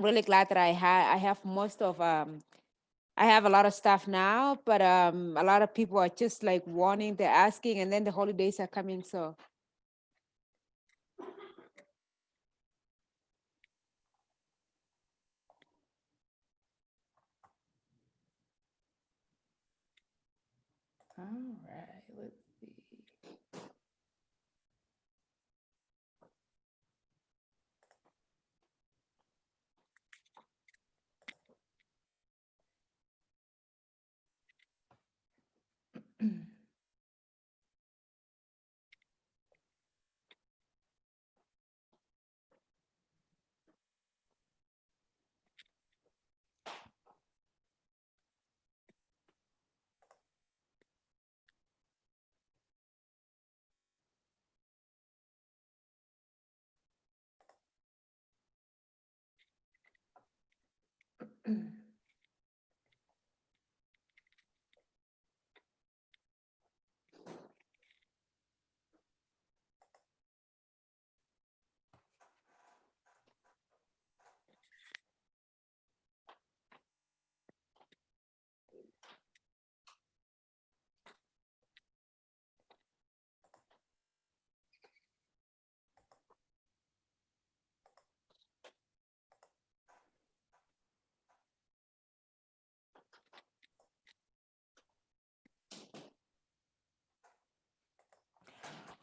really glad that I have most of I have a lot of stuff now, but a lot of people are just like wanting, they're asking, and then the holidays are coming. So All right, let's see.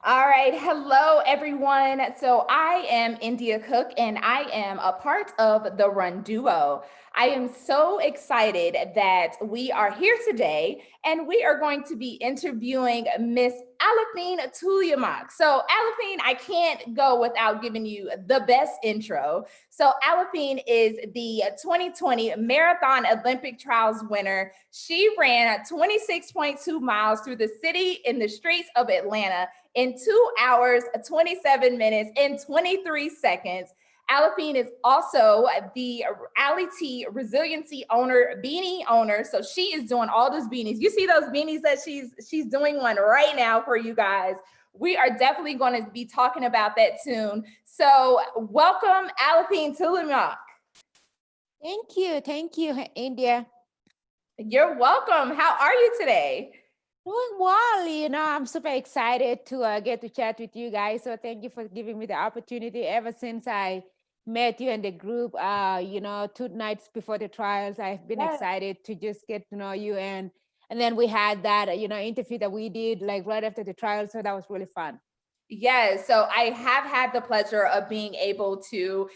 All right. Hello, everyone. So I am India Cook and I am a part of the Run Duo. I am so excited that we are here today and we are going to be interviewing Miss Aliphine Tuliamuk. So, Aliphine, I can't go without giving you the best intro. So, Aliphine is the 2020 Marathon Olympic Trials winner. She ran 26.2 miles through the city in the streets of Atlanta in 2 hours, 27 minutes, and 23 seconds. Aliphine is also the Ali T resiliency owner, beanie owner. So she is doing all those beanies. You see those beanies that she's doing one right now for you guys. We are definitely going to be talking about that soon. So welcome, Aliphine Tuliamuk. thank you, India. You're welcome. How are you today? Doing well, I'm super excited to get to chat with you guys. So thank you for giving me the opportunity. Ever since I met you in the group, 2 nights before the trials, I've been Yes. excited to just get to know you. And then we had that, interview that we did like right after the trial. So that was really fun. Yes, so I have had the pleasure of being able to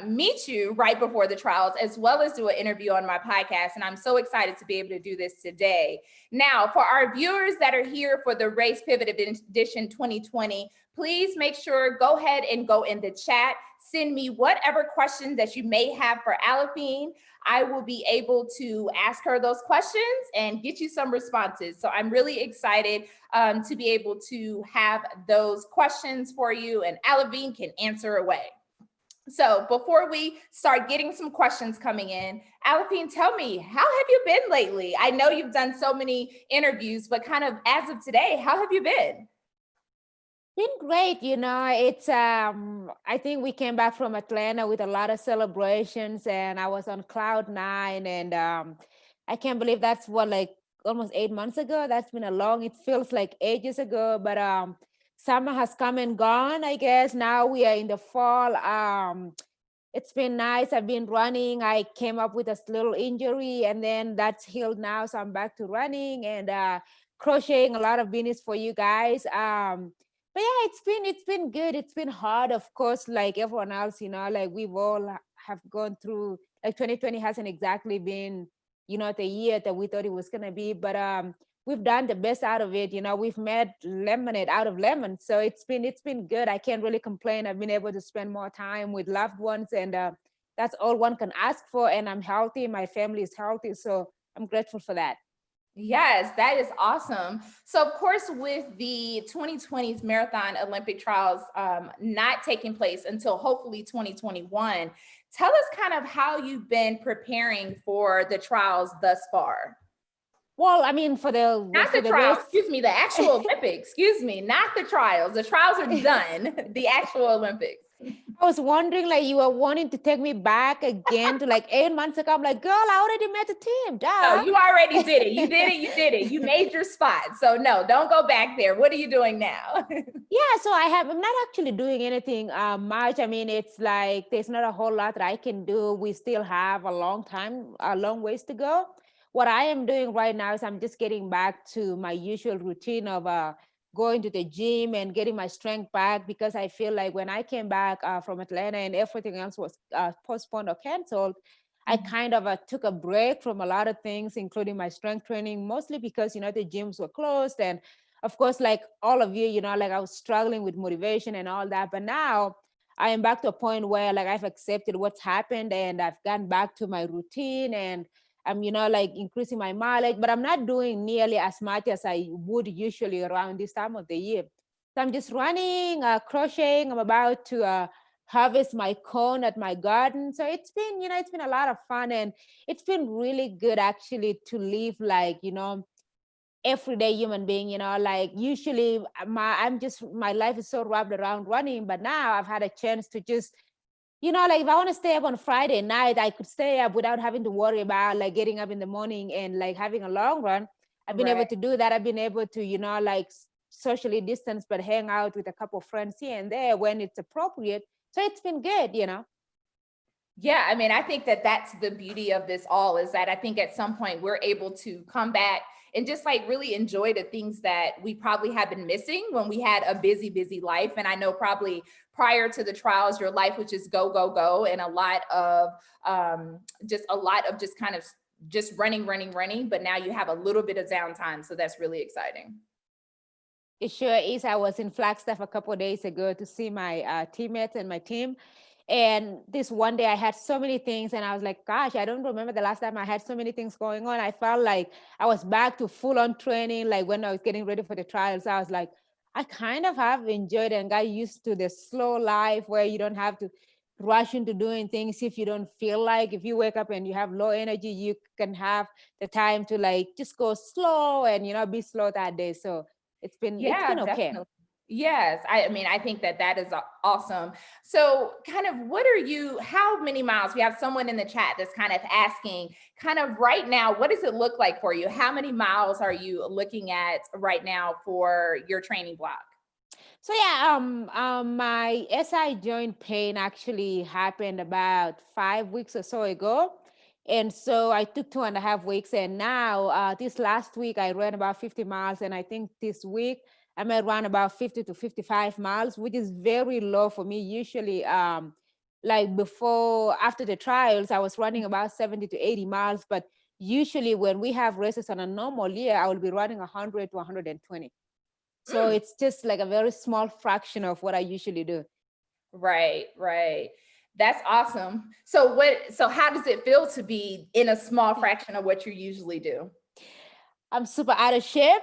meet you right before the trials, as well as do an interview on my podcast. And I'm so excited to be able to do this today. Now, for our viewers that are here for the Race Pivot Edition 2020, please make sure go ahead and go in the chat. Send me whatever questions that you may have for Aliphine. I will be able to ask her those questions and get you some responses. So I'm really excited to be able to have those questions for you, and Aliphine can answer away. So before we start getting some questions coming in, Aliphine, tell me, how have you been lately? I know you've done so many interviews, but kind of as of today, how have you been? Been great, It's I think we came back from Atlanta with a lot of celebrations and I was on cloud 9 and I can't believe that's what like almost 8 months ago. That's been a long, it feels like ages ago, but summer has come and gone, I guess. Now we are in the fall. It's been nice. I've been running. I came up with a little injury and then that's healed now. So I'm back to running and crocheting a lot of beanies for you guys. But yeah, it's been good. It's been hard, of course, like everyone else, like we've all have gone through. Like 2020 hasn't exactly been, the year that we thought it was gonna be, but we've done the best out of it. We've made lemonade out of lemon, so it's been good. I can't really complain. I've been able to spend more time with loved ones, and that's all one can ask for. And I'm healthy. My family is healthy, so I'm grateful for that. Yes, that is awesome. So, of course, with the 2020's Marathon Olympic trials not taking place until hopefully 2021, tell us kind of how you've been preparing for the trials thus far. Well, I mean, for the Not for the the trials, race, excuse me, the actual Olympics, excuse me, not the trials. The trials are done, the actual Olympics. I was wondering, like, you were wanting to take me back again to like 8 months ago. I'm like, girl, I already met the team. No, Duh. you already did it. You did it. You did it. You made your spot. So no, don't go back there. What are you doing now? Yeah, so I'm not actually doing anything much. I mean, it's like there's not a whole lot that I can do. We still have a long ways to go. What I am doing right now is I'm just getting back to my usual routine of going to the gym and getting my strength back, because I feel like when I came back from Atlanta and everything else was postponed or canceled, I Mhm. kind of took a break from a lot of things, including my strength training, mostly because, the gyms were closed. And of course, like all of you, like I was struggling with motivation and all that. But now I am back to a point where like I've accepted what's happened and I've gone back to my routine, and I'm, like increasing my mileage, but I'm not doing nearly as much as I would usually around this time of the year. So I'm just running, crocheting. I'm about to harvest my corn at my garden. So it's been a lot of fun, and it's been really good actually to live like, everyday human being, like usually my life is so wrapped around running, but now I've had a chance to just, like if I want to stay up on Friday night, I could stay up without having to worry about like getting up in the morning and like having a long run. I've been able Right. to do that. I've been able to, like socially distance, but hang out with a couple of friends here and there when it's appropriate. So it's been good. Yeah, I mean, I think that that's the beauty of this all, is that I think at some point we're able to come back and just like really enjoy the things that we probably have been missing when we had a busy, busy life. And I know probably prior to the trials, your life was just go, go, go, and a lot of just kind of just running, running, running. But now you have a little bit of downtime, so that's really exciting. It sure is. I was in Flagstaff a couple of days ago to see my teammates and my team. And this one day I had so many things, and I was like, gosh, I don't remember the last time I had so many things going on. I felt like I was back to full on training, like when I was getting ready for the trials. I was like, I kind of have enjoyed and got used to the slow life where you don't have to rush into doing things if you don't feel like. If you wake up and you have low energy, you can have the time to like just go slow and be slow that day. So it's been Yeah, okay. definitely. Yes, I mean, I think that that is awesome. So, kind of, what are you? How many miles? We have someone in the chat that's kind of asking, kind of right now, what does it look like for you? How many miles are you looking at right now for your training block? So yeah, my SI joint pain actually happened about 5 weeks or so ago, and so I took 2.5 weeks, and now this last week I ran about 50 miles, and I think this week I might run about 50 to 55 miles, which is very low for me. Usually, like before after the trials, I was running about 70 to 80 miles, but usually when we have races on a normal year, I will be running 100 to 120. So Mm, it's just like a very small fraction of what I usually do. right, right. That's awesome. So, how does it feel to be in a small fraction of what you usually do? I'm super out of shape.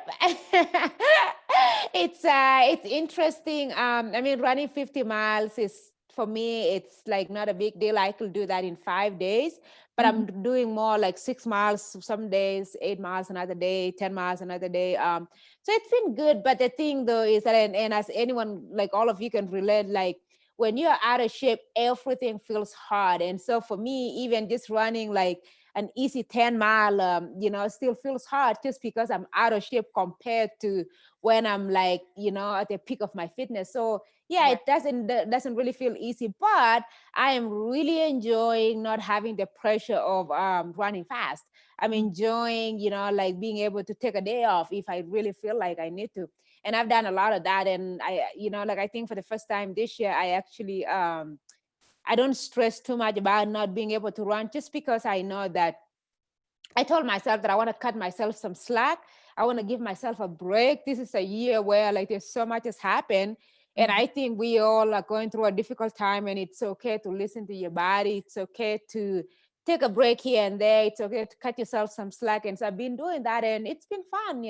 It's interesting. I mean, running 50 miles is for me, it's like not a big deal. I could do that in 5 days, but I'm Mhm. doing more like 6 miles some days, 8 miles another day, 10 miles another day. So it's been good. But the thing though is that, and as anyone like all of you can relate, like when you're out of shape, everything feels hard. And so for me, even just running like an easy 10 mile, still feels hard just because I'm out of shape compared to when I'm like, at the peak of my fitness. So yeah, Right. it doesn't really feel easy, but I am really enjoying not having the pressure of running fast. I'm Mhm. enjoying, like being able to take a day off if I really feel like I need to. And I've done a lot of that. And like I think for the first time this year, I actually I don't stress too much about not being able to run just because I know that I told myself that I want to cut myself some slack. I want to give myself a break. This is a year where like there's so much has happened. And Mhm. I think we all are going through a difficult time, and it's okay to listen to your body. It's okay to take a break here and there. It's okay to cut yourself some slack. And so I've been doing that, and it's been fun.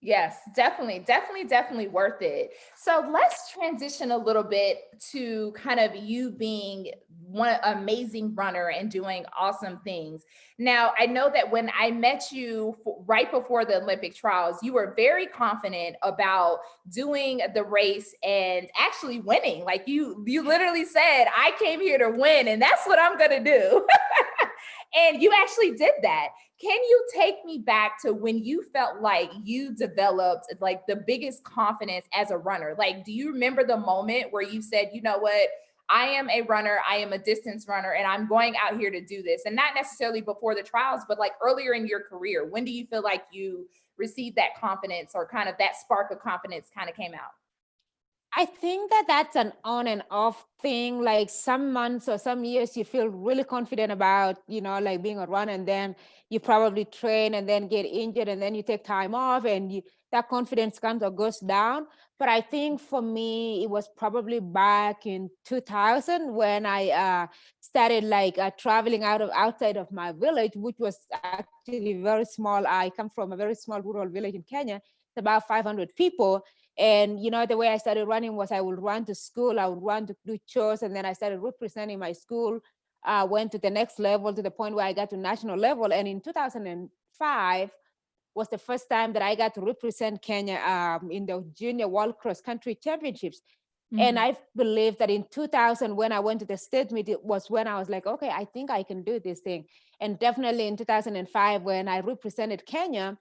Yes, definitely, definitely, definitely worth it. So let's transition a little bit to kind of you being one amazing runner and doing awesome things. Now, I know that when I met you right before the Olympic trials, you were very confident about doing the race and actually winning. Like you literally said, "I came here to win, and that's what I'm going to do." And you actually did that. Can you take me back to when you felt like you developed like the biggest confidence as a runner? Like, do you remember the moment where you said, you know what? I am a runner, I am a distance runner, and I'm going out here to do this. And not necessarily before the trials, but like earlier in your career. When do you feel like you received that confidence or kind of that spark of confidence kind of came out? I think that that's an on and off thing. Like some months or some years, you feel really confident about, like being a runner, and then you probably train and then get injured, and then you take time off, and that confidence comes or goes down. But I think for me, it was probably back in 2000 when I started like traveling outside of my village, which was actually very small. I come from a very small rural village in Kenya. It's about 500 people, and the way I started running was I would run to school, I would run to do chores, and then I started representing my school. Went to the next level to the point where I got to national level. And in 2005 was the first time that I got to represent Kenya in the Junior World Cross Country Championships. And Mhm. I believe that in 2000, when I went to the state meet, it was when I was like, okay, I think I can do this thing. And definitely in 2005, when I represented Kenya,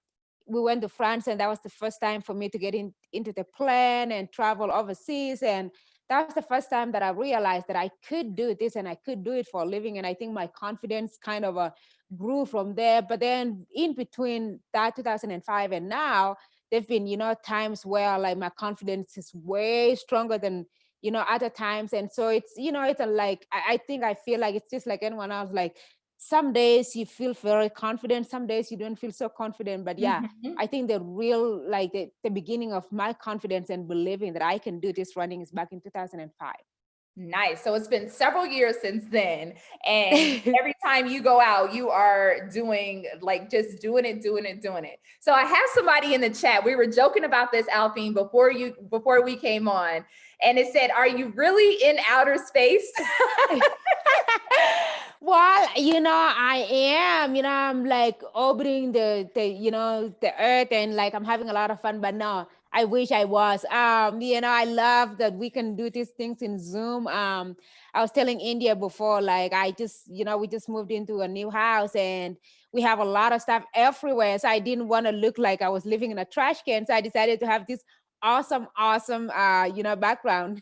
we went to France, and that was the first time for me to get into the plane and travel overseas. And that was the first time that I realized that I could do this and I could do it for a living. And I think my confidence kind of grew from there. But then in between that 2005 and now, there've been times where like my confidence is way stronger than other times. And so it's a like I think I feel like it's just like anyone else. Like some days you feel very confident, some days you don't feel so confident. But yeah, Mhm. I think the real like the beginning of my confidence and believing that I can do this running is back in 2005. Nice. So it's been several years since then. And every time you go out, you are doing like just doing it, doing it, doing it. So I have somebody in the chat. We were joking about this, Alphine, before we came on. And it said, "Are you really in outer space?" Well, I am, I'm like orbiting the earth, and like I'm having a lot of fun, but no, I wish I was. I love that we can do these things in Zoom. I was telling India before, like I just, we just moved into a new house, and we have a lot of stuff everywhere. So I didn't want to look like I was living in a trash can. So I decided to have this awesome, background.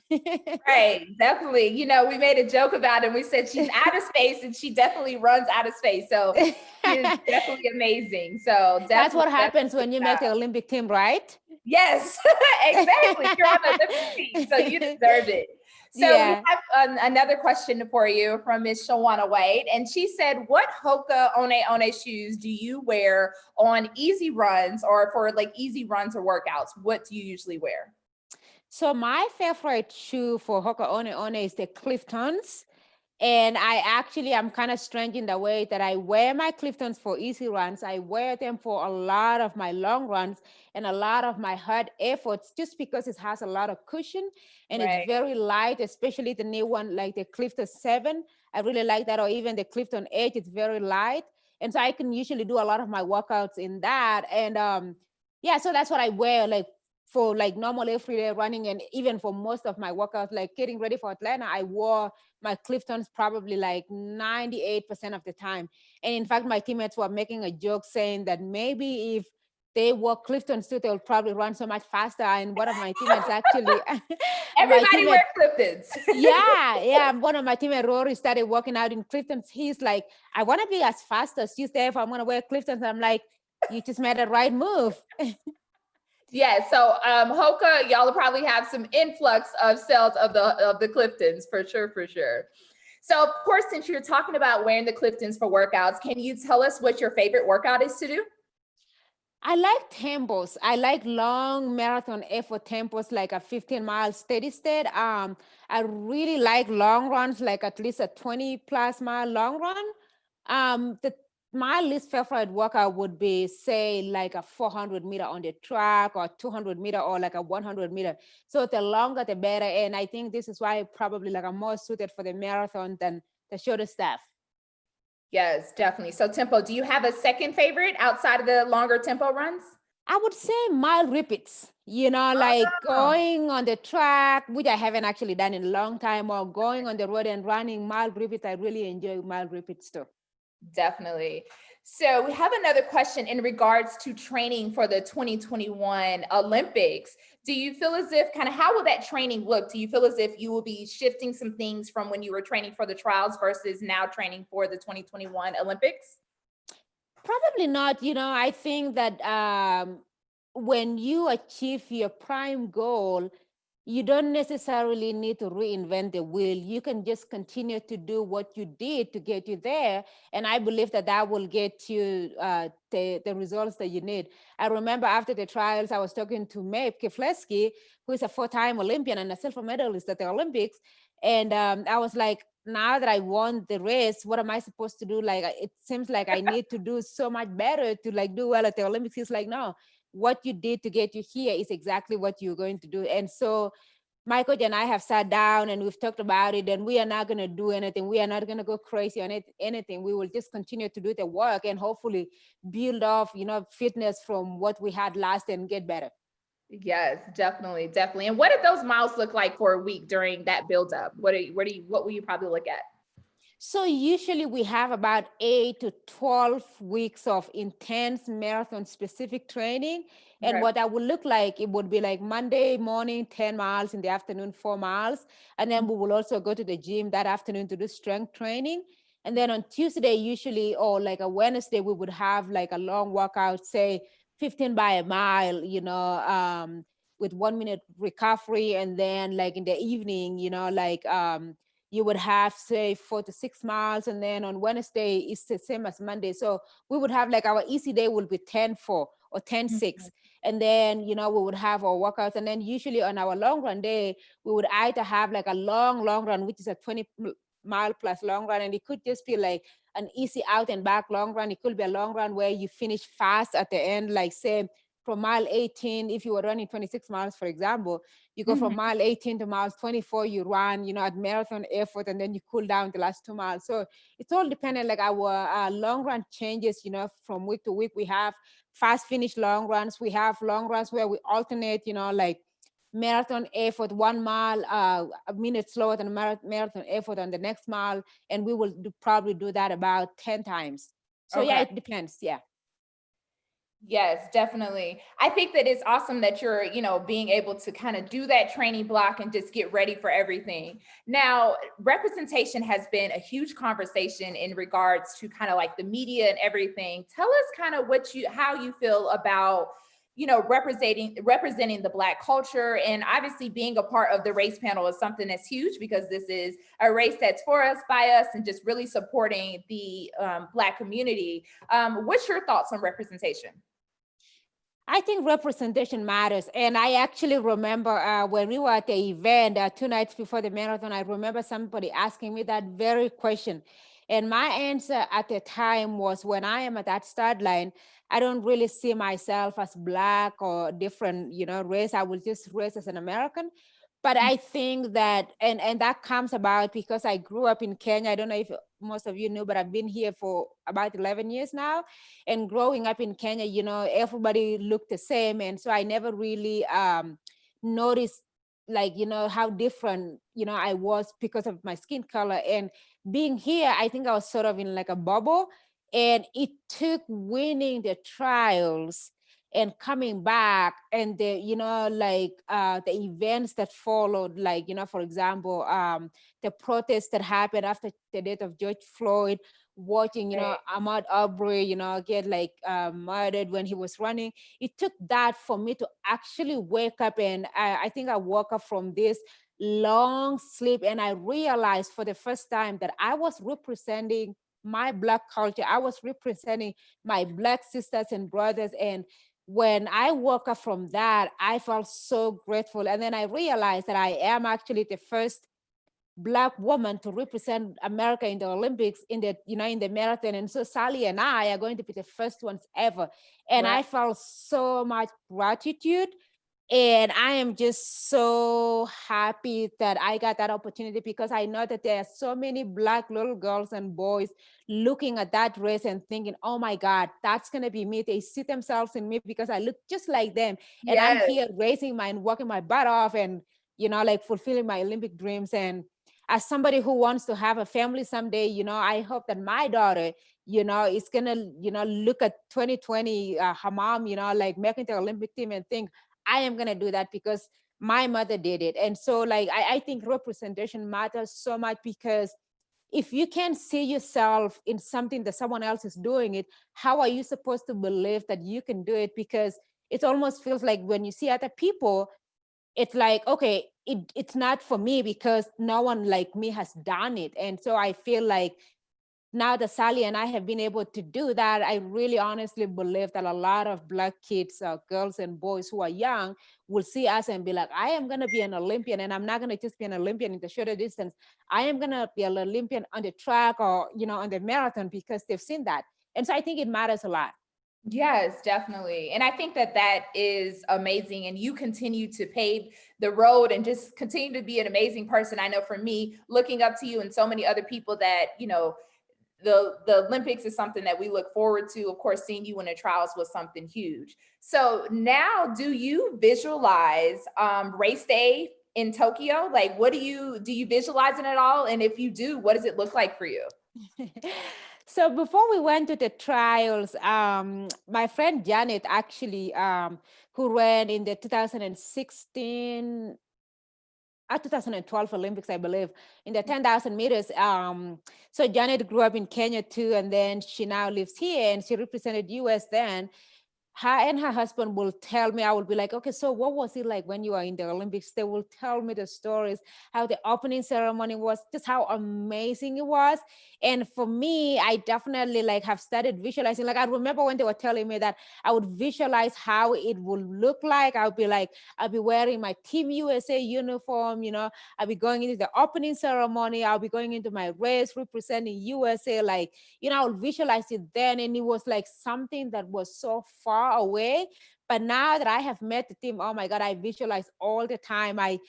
Right, definitely. We made a joke about it and we said she's out of space and she definitely runs out of space. So she is definitely amazing. So That's definitely, what happens definitely. when you make the Olympic team, right? Yes, exactly. You're on the Olympic team, so you deserve it. So we Yeah. have another question for you from Miss Shawana White, and she said, "What Hoka One shoes do you wear on easy runs or for like easy runs or workouts? What do you usually wear?" So my favorite shoe for Hoka One is the Cliftons. And I'm kind of strange in the way that I wear my Cliftons for easy runs. I wear them for a lot of my long runs and a lot of my hard efforts, just because it has a lot of cushion and it's Right. very light, especially the new one, like the Clifton 7. I really like that, or even the Clifton 8, it's very light. And so I can usually do a lot of my workouts in that. And yeah, so that's what I wear, like for like normal everyday running, and even for most of my workouts, like getting ready for Atlanta, I wore my Cliftons probably like 98% of the time. And in fact, my teammates were making a joke saying that maybe if they wore Cliftons too, they'll probably run so much faster. And one of my teammates actually, my Everybody teammate, wear Cliftons. yeah, one of my teammates, Rory, started working out in Cliftons. He's like, I want to be as fast as you, Steph. I'm going to wear Cliftons. I'm like, you just made the right move. Yeah, so Hoka, y'all will probably have some influx of sales of the Cliftons for sure, for sure. So of course, since you're talking about wearing the Cliftons for workouts, can you tell us what your favorite workout is to do? I like tempos. I like long marathon effort tempos, like a 15-mile steady state. I really like long runs, like at least a 20 plus mile long run. The my least favorite workout would be, say, like a 400-meter on the track, or 200-meter, or like a 100-meter. So the longer the better. And I think this is why probably like I'm more suited for the marathon than the shorter stuff. Yes, definitely. So tempo, do you have a second favorite outside of the longer tempo runs? I would say mile repeats, like Oh, going on the track, which I haven't actually done in a long time, or going on the road and running mile repeats. I really enjoy mile repeats too. definitely. So we have another question in regards to training for the 2021 Olympics. Do you feel as if kind of how will that training look? Do you feel as if you will be shifting some things from when you were training for the trials versus now training for the 2021 Olympics? Probably not. I think that when you achieve your prime goal, you don't necessarily need to reinvent the wheel. You can just continue to do what you did to get you there. And I believe that that will get you the results that you need. I remember after the trials, I was talking to Maeve Keflesky, who is a four-time Olympian and a silver medalist at the Olympics. And I was like, now that I won the race, what am I supposed to do? Like, it seems like I need to do so much better to like do well at the Olympics. He's like, no, what you did to get you here is exactly what you're going to do. And so my coach and I have sat down and we've talked about it, and we are not going to do anything. We are not going to go crazy on anything. We will just continue to do the work and hopefully build off, fitness from what we had last and get better. Yes, definitely, definitely. And what did those miles look like for a week during that build up? What will you probably look at? So usually we have about 8 to 12 weeks of intense marathon specific training. And Okay. what that would look like, it would be like Monday morning, 10 miles, in the afternoon, 4 miles. And then we will also go to the gym that afternoon to do strength training. And then on Tuesday, usually, or like a Wednesday, we would have like a long workout, say 15 by a mile, with 1 minute recovery. And then like in the evening, you would have, say, 4 to 6 miles. And then on Wednesday it's the same as Monday. So we would have like our easy day will be 10-4 or 10-6. And then we would have our workouts. And then usually on our long run day we would either have like a long run, which is a 20-mile plus long run. And it could just be like an easy out and back long run. It could be a long run where you finish fast at the end, like say from mile 18. If you were running 26 miles, for example, you go from Mhm. mile 18 to miles 24, you run, at marathon effort, and then you cool down the last 2 miles. So it's all dependent, like our long run changes, from week to week. We have fast finish long runs. We have long runs where we alternate, like marathon effort 1 mile, a minute slower than marathon effort on the next mile. And we will probably do that about 10 times. So yeah, Okay. it depends. Yeah. Yes, definitely. I think that it's awesome that you're, being able to kind of do that training block and just get ready for everything. Now, representation has been a huge conversation in regards to kind of like the media and everything. Tell us kind of how you feel about, representing the Black culture, and obviously being a part of the race panel is something that's huge because this is a race that's for us, by us, and just really supporting the Black community. What's your thoughts on representation? I think representation matters. And I actually remember when we were at the event 2 nights before the marathon, I remember somebody asking me that very question. And my answer at the time was, when I am at that start line, I don't really see myself as Black or different, race. I will just race as an American. But I think that, and that comes about because I grew up in Kenya. I don't know if most of you knew, but I've been here for about 11 years now. And growing up in Kenya, everybody looked the same. And so I never really noticed, like, how different, I was because of my skin color. And being here, I think I was sort of in like a bubble. And it took winning the trials and coming back, and the the events that followed, like, for example, the protests that happened after the death of George Floyd, watching, Right. Ahmaud Arbery, get like murdered when he was running. It took that for me to actually wake up. And I think I woke up from this long sleep, and I realized for the first time that I was representing my Black culture. I was representing my Black sisters and brothers. And when I woke up from that, I felt so grateful. And then I realized that I am actually the first Black woman to represent America in the Olympics in the, in the marathon. And so Sally and I are going to be the first ones ever. And Wow. I felt so much gratitude, and I am just so happy that I got that opportunity, because I know that there are so many Black little girls and boys looking at that race and thinking, oh my God, that's going to be me. They see themselves in me because I look just like them. And I'm Yes. here racing my and working my butt off and, like fulfilling my Olympic dreams. And as somebody who wants to have a family someday, I hope that my daughter, is gonna, look at 2020, her mom, like making the Olympic team and think, I am gonna do that because my mother did it. And so, like, I think representation matters so much, because if you can't see yourself in something that someone else is doing it, how are you supposed to believe that you can do it? Because it almost feels like when you see other people, it's like, okay, it's not for me because no one like me has done it. And so I feel like now that Sally and I have been able to do that, I really honestly believe that a lot of Black kids, girls and boys who are young, will see us and be like, I am going to be an Olympian, and I'm not going to just be an Olympian in the shorter distance. I am going to be an Olympian on the track, or, on the marathon, because they've seen that. And so I think it matters a lot. Yes, definitely. And I think that that is amazing. And you continue to pave the road and just continue to be an amazing person. I know for me, looking up to you and so many other people that, the Olympics is something that we look forward to. Of course, seeing you in the trials was something huge. So now, do you visualize race day in Tokyo? Like, what do you visualize it at all? And if you do, what does it look like for you? So before we went to the trials, my friend Janet actually, who ran in the 2016 2012 Olympics, I believe, in the 10,000 meters. So Janet grew up in Kenya too, and then she now lives here, and she represented US then. Her and her husband will tell me, I will be like, okay, so what was it like when you were in the Olympics? They will tell me the stories, how the opening ceremony was, just how amazing it was. And for me, I definitely like have started visualizing. Like, I remember when they were telling me that I would visualize how it would look like. I would be like, I'll be wearing my Team USA uniform, I'll be going into the opening ceremony, I'll be going into my race representing USA, like, I'll visualize it then. And it was like something that was so far away. But now that I have met the team, oh my God, I visualize all the time. I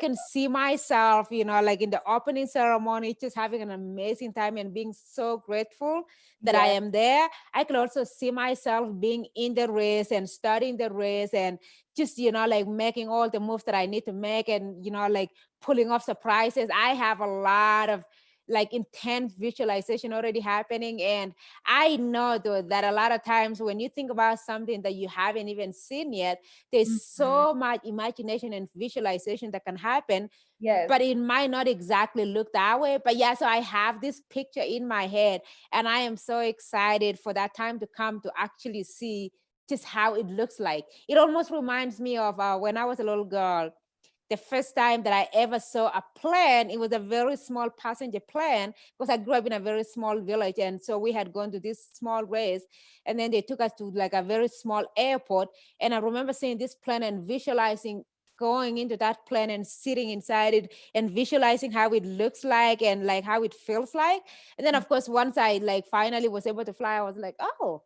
can see myself, like in the opening ceremony, just having an amazing time and being so grateful that I Yeah. am there. I can also see myself being in the race and starting the race and just, like making all the moves that I need to make and, like pulling off surprises. I have a lot of like intense visualization already happening. And I know though that a lot of times when you think about something that you haven't even seen yet, there's Mhm. so much imagination and visualization that can happen, Yes. but it might not exactly look that way. But yeah, so I have this picture in my head, and I am so excited for that time to come to actually see just how it looks like. It almost reminds me of when I was a little girl. The first time that I ever saw a plane, it was a very small passenger plane, because I grew up in a very small village. And so we had gone to this small race, and then they took us to like a very small airport. And I remember seeing this plane and visualizing going into that plane and sitting inside it and visualizing how it looks like and like how it feels like. And then of course, once I like finally was able to fly, I was like, oh,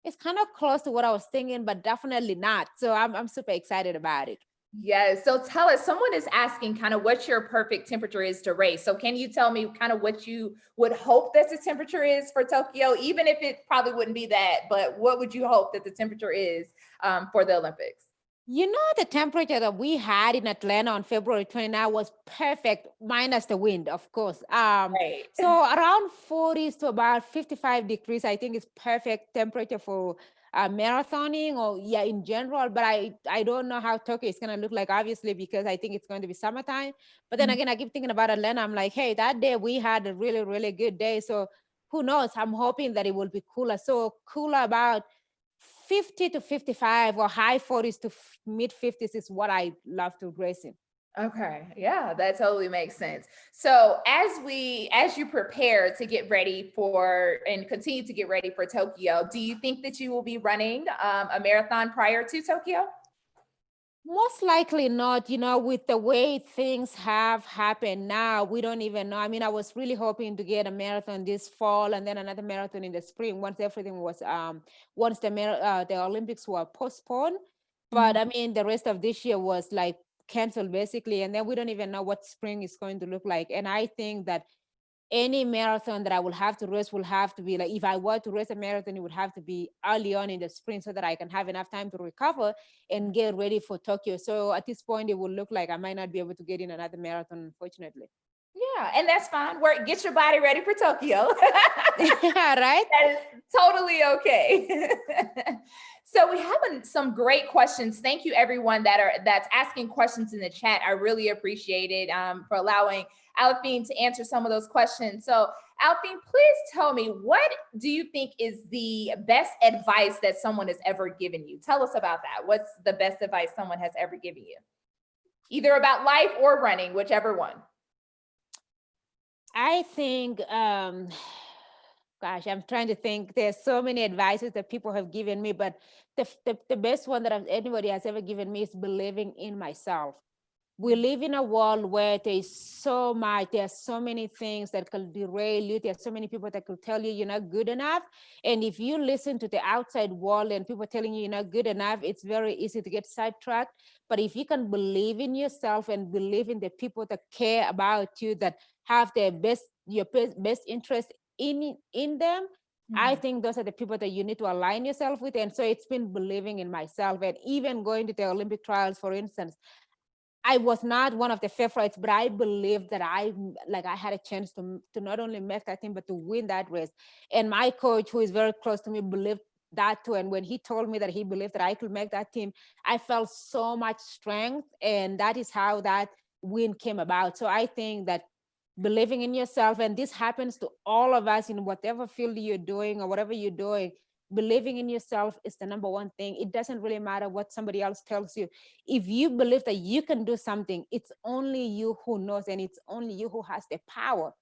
it's kind of close to what I was thinking, but definitely not. So I'm super excited about it. Yes. So tell us, someone is asking kind of what your perfect temperature is to race. So can you tell me kind of what you would hope that the temperature is for Tokyo, even if it probably wouldn't be that, but what would you hope that the temperature is for the Olympics? The temperature that we had in Atlanta on February 29 was perfect, minus the wind, of course. Right. So around 40s to about 55 degrees, I think is perfect temperature for marathoning, or yeah, in general. But I don't know how Tokyo is going to look like, obviously, because I think it's going to be summertime. But then Mhm. again, I keep thinking about Atlanta. I'm like, hey, that day we had a really, really good day. So who knows? I'm hoping that it will be cooler. So cooler about 50 to 55, or high 40s to mid 50s is what I love to race in. Okay. Yeah, that totally makes sense. So as you prepare to get ready for and continue to get ready for Tokyo, do you think that you will be running a marathon prior to Tokyo? Most likely not, with the way things have happened now, we don't even know. I mean, I was really hoping to get a marathon this fall and then another marathon in the spring once everything was once the Olympics were postponed. But I mean, the rest of this year was like canceled basically, and then we don't even know what spring is going to look like. And I think that any marathon that I will have to race will have to be like, if I were to race a marathon, it would have to be early on in the spring so that I can have enough time to recover and get ready for Tokyo. So at this point, it will look like I might not be able to get in another marathon, unfortunately. Yeah, and that's fine. Work, get your body ready for Tokyo. Yeah, right? That is totally okay. So we have some great questions. Thank you, everyone that's asking questions in the chat. I really appreciate it for allowing Aliphine to answer some of those questions. So, Aliphine, please tell me, what do you think is the best advice that someone has ever given you? Tell us about that. What's the best advice someone has ever given you? Either about life or running, whichever one. I think, gosh, I'm trying to think. There's so many advices that people have given me, but the best one that anybody has ever given me is believing in myself. We live in a world where there's so many things that could derail you. There's so many people that could tell you you're not good enough. And if you listen to the outside world and people telling you you're not good enough, it's very easy to get sidetracked. But if you can believe in yourself and believe in the people that care about you, that have your best interest in them, I Mhm. think those are the people that you need to align yourself with. And so it's been believing in myself. And even going to the Olympic trials, for instance, I was not one of the favorites, but I believed that I had a chance to not only make that team but to win that race. And my coach, who is very close to me, believed that too. And when he told me that he believed that I could make that team, I felt so much strength, and that is how that win came about. So I think that believing in yourself, and this happens to all of us in whatever field you're doing or whatever you're doing, believing in yourself is the number one thing. It doesn't really matter what somebody else tells you. If you believe that you can do something, it's only you who knows, and it's only you who has the power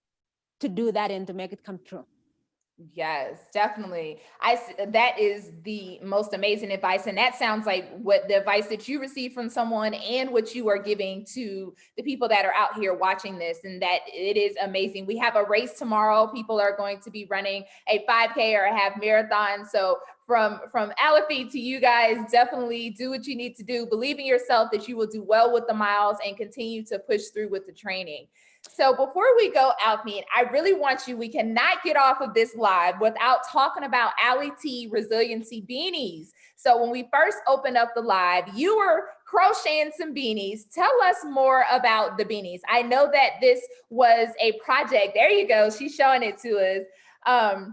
to do that and to make it come true. Yes, definitely. That is the most amazing advice, and that sounds like what the advice that you received from someone and what you are giving to the people that are out here watching this, and that it is amazing. We have a race tomorrow. People are going to be running a 5K or a half marathon. So from Aliphine to you guys, definitely do what you need to do. Believe in yourself that you will do well with the miles and continue to push through with the training. So before we go out, me, I really want you, we cannot get off of this live without talking about Ali T resiliency beanies. So when we first opened up the live, you were crocheting some beanies. Tell us more about the beanies. I know that this was a project. There you go. She's showing it to us.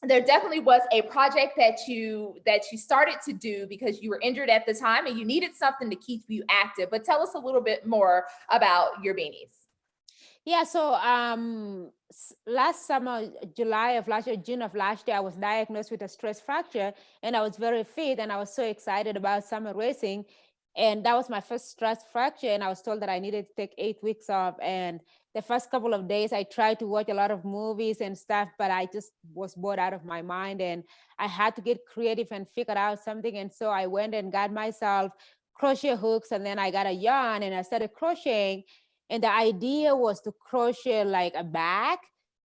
There definitely was a project that you started to do because you were injured at the time and you needed something to keep you active. But tell us a little bit more about your beanies. Yeah, so last summer, July of last year, June of last year, I was diagnosed with a stress fracture, and I was very fit, and I was so excited about summer racing. And that was my first stress fracture, and I was told that I needed to take 8 weeks off. And the first couple of days, I tried to watch a lot of movies and stuff, but I just was bored out of my mind, and I had to get creative and figure out something. And so I went and got myself crochet hooks, and then I got a yarn, and I started crocheting, and the idea was to crochet like a bag.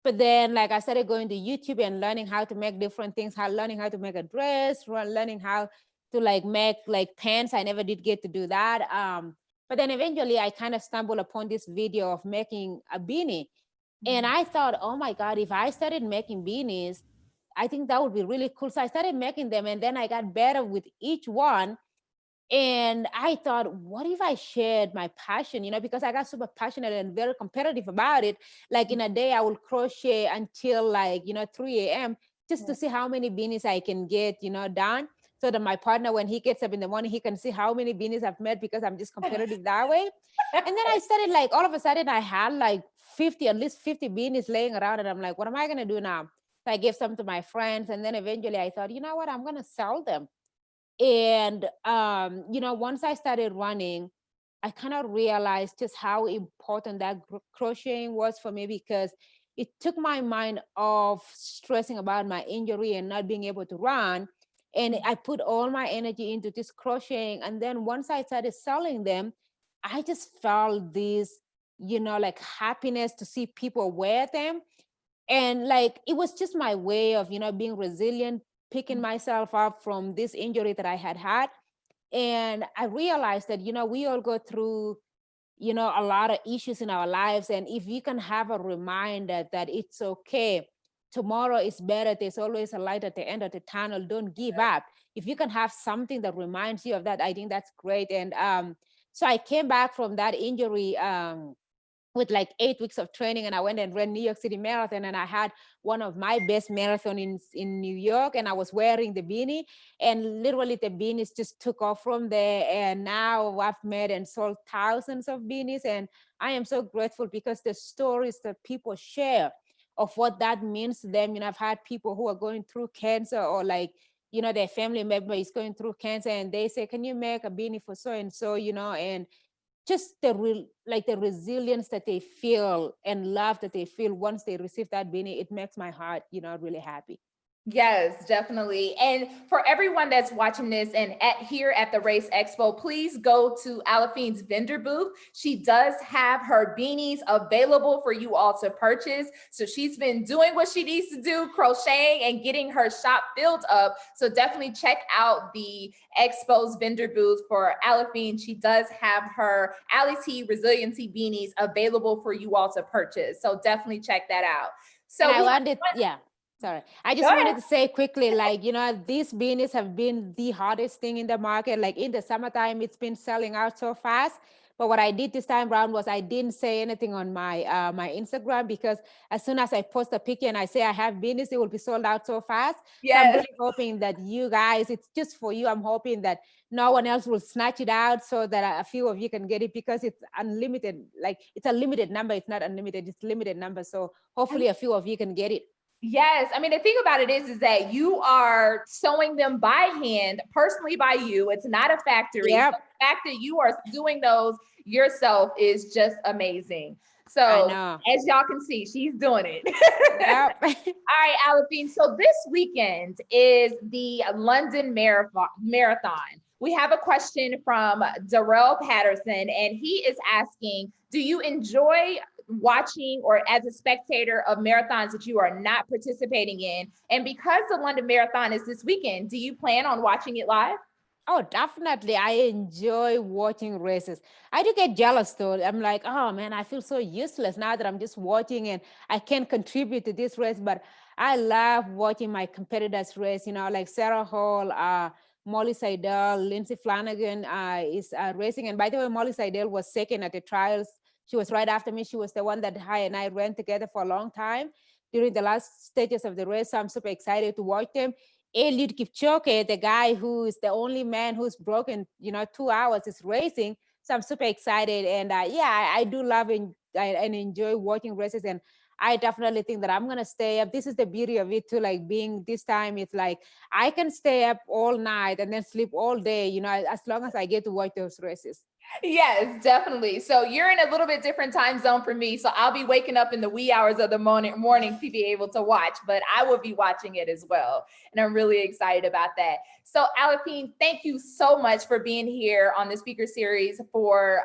But then like I started going to YouTube and learning how to make different things, learning how to make a dress, learning how to like make like pants. I never did get to do that. But then eventually I kind of stumbled upon this video of making a beanie. And I thought, oh my God, if I started making beanies, I think that would be really cool. So I started making them, and then I got better with each one. And I thought, what if I shared my passion, because I got super passionate and very competitive about it. Like in a day, I will crochet until like, 3 a.m. just to see how many beanies I can get, done. So that my partner, when he gets up in the morning, he can see how many beanies I've made because I'm just competitive that way. And then I started like, all of a sudden I had like at least 50 beanies laying around. And I'm like, what am I going to do now? So I gave some to my friends. And then eventually I thought, you know what, I'm going to sell them. And once I started running, I kind of realized just how important that crocheting was for me, because it took my mind off stressing about my injury and not being able to run. And I put all my energy into this crocheting. And then once I started selling them, I just felt this, like happiness to see people wear them. And like it was just my way of, being resilient, picking myself up from this injury that I had had. And I realized that, we all go through, a lot of issues in our lives. And if you can have a reminder that it's okay, tomorrow is better, there's always a light at the end of the tunnel, don't give up. If you can have something that reminds you of that, I think that's great. And so I came back from that injury, with like 8 weeks of training, and I went and ran New York City Marathon, and I had one of my best marathon in New York, and I was wearing the beanie, and literally the beanies just took off from there. And now I've made and sold thousands of beanies, and I am so grateful because the stories that people share of what that means to them. I've had people who are going through cancer, or like, their family member is going through cancer, and they say, can you make a beanie for so and so, and just the real, like the resilience that they feel and love that they feel once they receive that beanie, it makes my heart, really happy. Yes, definitely. And for everyone that's watching this and here at the Race Expo, please go to Aliphine's vendor booth. She does have her beanies available for you all to purchase. So she's been doing what she needs to do, crocheting and getting her shop filled up. So definitely check out the Expo's vendor booth for Aliphine. She does have her Ali T resiliency beanies available for you all to purchase. So definitely check that out. And So I we wanted, yeah, sorry. I go just ahead. wanted to say quickly, like, these beanies have been the hottest thing in the market. Like in the summertime, it's been selling out so fast. But what I did this time around was I didn't say anything on my Instagram, because as soon as I post a picture and I say I have beanies, it will be sold out so fast. So I'm Yes. really hoping that you guys, it's just for you. I'm hoping that no one else will snatch it out, so that a few of you can get it, because it's unlimited. Like it's a limited number. It's not unlimited. It's limited number. So hopefully a few of you can get it. Yes, I mean the thing about it is that you are sewing them by hand, personally by you. It's not a factory. So Yep, the fact that you are doing those yourself is just amazing. I So know. as y'all can see, she's doing it. Yep. All right, Alipine. So this weekend is the London Marathon. We have a question from Darrell Patterson, and he is asking, do you enjoy watching or as a spectator of marathons that you are not participating in? And because the London Marathon is this weekend, do you plan on watching it live? Oh, definitely. I enjoy watching races. I do get jealous though. I'm like, oh man, I feel so useless now that I'm just watching and I can't contribute to this race. But I love watching my competitors race, like Sarah Hall, Molly Seidel, Lindsay Flanagan is racing. And by the way, Molly Seidel was second at the trials. She was right after me. She was the one that I and I ran together for a long time during the last stages of the race. So I'm super excited to watch them. Eliud Kipchoge, the guy who is the only man who's broken, 2 hours is racing. So I'm super excited. And yeah, I do love and enjoy watching races. And I definitely think that I'm going to stay up. This is the beauty of it too. Like being this time, it's like I can stay up all night and then sleep all day, as long as I get to watch those races. Yes, definitely. So you're in a little bit different time zone for me. So I'll be waking up in the wee hours of the morning to be able to watch, but I will be watching it as well. And I'm really excited about that. So Alipine, thank you so much for being here on the speaker series for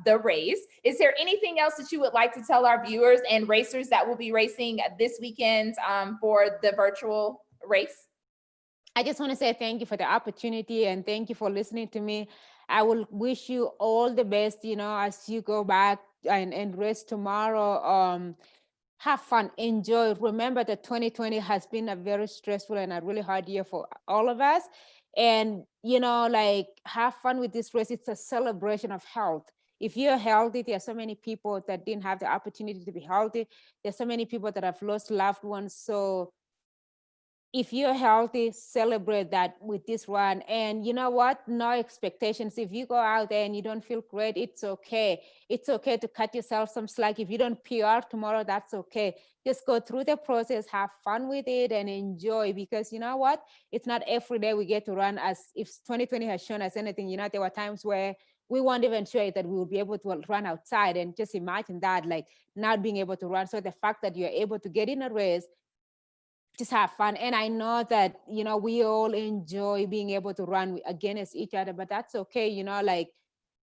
the race. Is there anything else that you would like to tell our viewers and racers that will be racing this weekend for the virtual race? I just want to say thank you for the opportunity and thank you for listening to me. I will wish you all the best, as you go back and rest tomorrow. Have fun, enjoy. Remember that 2020 has been a very stressful and a really hard year for all of us. And, like have fun with this race. It's a celebration of health. If you're healthy, there are so many people that didn't have the opportunity to be healthy. There's so many people that have lost loved ones. So if you're healthy, celebrate that with this run. And you know what? No expectations. If you go out there and you don't feel great, it's okay. It's okay to cut yourself some slack. If you don't PR tomorrow, that's okay. Just go through the process, have fun with it, and enjoy. Because you know what? It's not every day we get to run. As if 2020 has shown us anything, there were times where we weren't even sure that we would be able to run outside. And just imagine that, like not being able to run. So the fact that you're able to get in a race, just have fun. And I know that, we all enjoy being able to run against each other, but that's okay. Like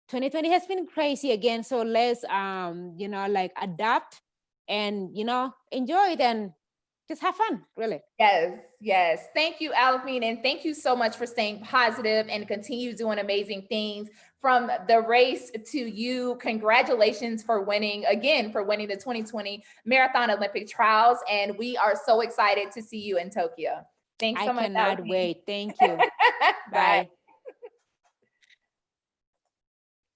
2020 has been crazy again. So let's, like adapt and, enjoy it and just have fun, really. Yes, yes. Thank you, Aliphine, and thank you so much for staying positive and continue doing amazing things from the race to you. Congratulations for winning again, for winning the 2020 Marathon Olympic Trials. And we are so excited to see you in Tokyo. Thanks I so much, cannot Aliphine. wait. Thank you. Bye. Bye.